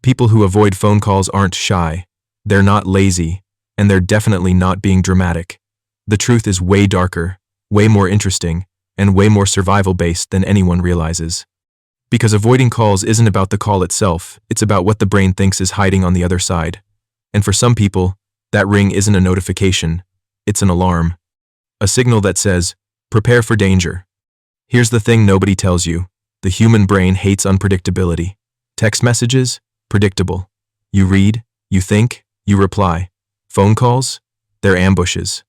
People who avoid phone calls aren't shy. They're not lazy, and they're definitely not being dramatic. The truth is way darker, way more interesting, and way more survival-based than anyone realizes. Because avoiding calls isn't about the call itself, it's about what the brain thinks is hiding on the other side. And for some people, that ring isn't a notification, it's an alarm. A signal that says, prepare for danger. Here's the thing nobody tells you. The human brain hates unpredictability. Text messages? Predictable. You read, you think, you reply. Phone calls? They're ambushes.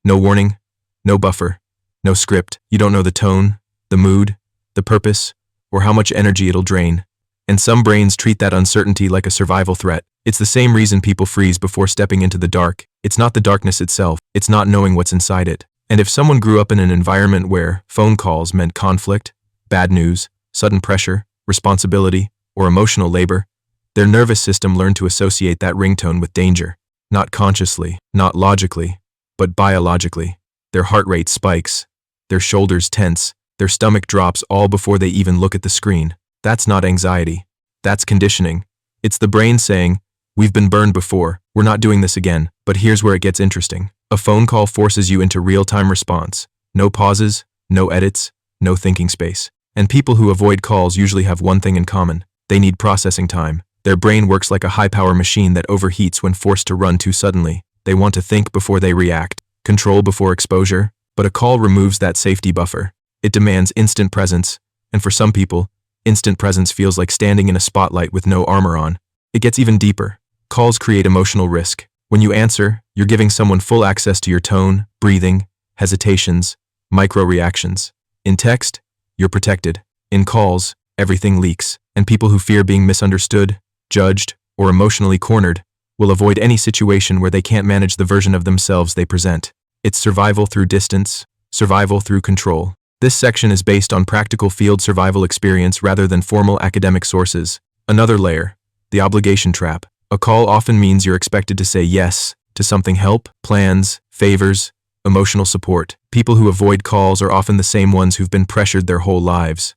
No warning, no buffer, no script. You don't know the tone, the mood, the purpose, or how much energy it'll drain. And some brains treat that uncertainty like a survival threat. It's the same reason people freeze before stepping into the dark. It's not the darkness itself, it's not knowing what's inside it. And if someone grew up in an environment where phone calls meant conflict, bad news, sudden pressure, responsibility, or emotional labor, their nervous system learned to associate that ringtone with danger. Not consciously, not logically, but biologically. Their heart rate spikes, their shoulders tense, their stomach drops all before they even look at the screen. That's not anxiety. That's conditioning. It's the brain saying, we've been burned before, we're not doing this again. But here's where it gets interesting. A phone call forces you into real-time response. No pauses, no edits, no thinking space. And people who avoid calls usually have one thing in common. They need processing time. Their brain works like a high-power machine that overheats when forced to run too suddenly. They want to think before they react, control before exposure, but a call removes that safety buffer. It demands instant presence, and for some people, instant presence feels like standing in a spotlight with no armor on. It gets even deeper. Calls create emotional risk. When you answer, you're giving someone full access to your tone, breathing, hesitations, micro-reactions. In text, you're protected. In calls, everything leaks, and people who fear being misunderstood, judged, or emotionally cornered will avoid any situation where they can't manage the version of themselves they present. It's survival through distance, survival through control. This section is based on practical field survival experience rather than formal academic sources. Another layer, the obligation trap. A call often means you're expected to say yes to something: help, plans, favors, emotional support. People who avoid calls are often the same ones who've been pressured their whole lives.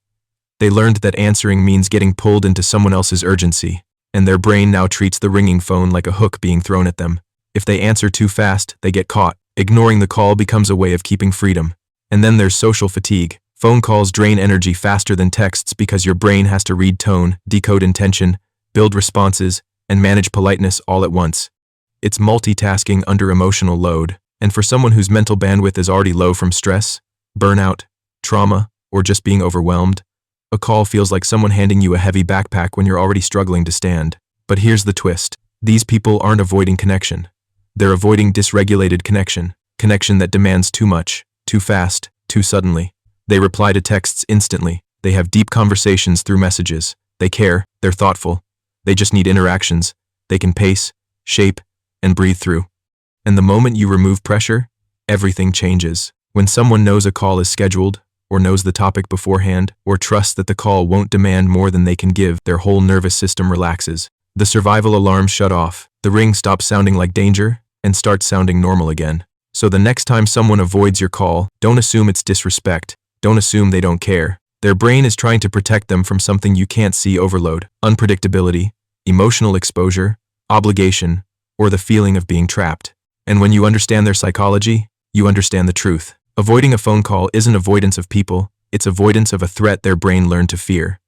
They learned that answering means getting pulled into someone else's urgency, and their brain now treats the ringing phone like a hook being thrown at them. If they answer too fast, they get caught. Ignoring the call becomes a way of keeping freedom. And then there's social fatigue. Phone calls drain energy faster than texts because your brain has to read tone, decode intention, build responses, and manage politeness all at once. It's multitasking under emotional load, and for someone whose mental bandwidth is already low from stress, burnout, trauma, or just being overwhelmed, a call feels like someone handing you a heavy backpack when you're already struggling to stand. But here's the twist. These people aren't avoiding connection. They're avoiding dysregulated connection. Connection that demands too much, too fast, too suddenly. They reply to texts instantly. They have deep conversations through messages. They care, they're thoughtful. They just need interactions they can pace, shape, and breathe through. And the moment you remove pressure, everything changes. When someone knows a call is scheduled, or knows the topic beforehand, or trusts that the call won't demand more than they can give, their whole nervous system relaxes. The survival alarms shut off. The ring stops sounding like danger and starts sounding normal again. So the next time someone avoids your call, don't assume it's disrespect. Don't assume they don't care. Their brain is trying to protect them from something you can't see: overload, unpredictability, emotional exposure, obligation, or the feeling of being trapped. And when you understand their psychology, you understand the truth. Avoiding a phone call isn't avoidance of people, it's avoidance of a threat their brain learned to fear.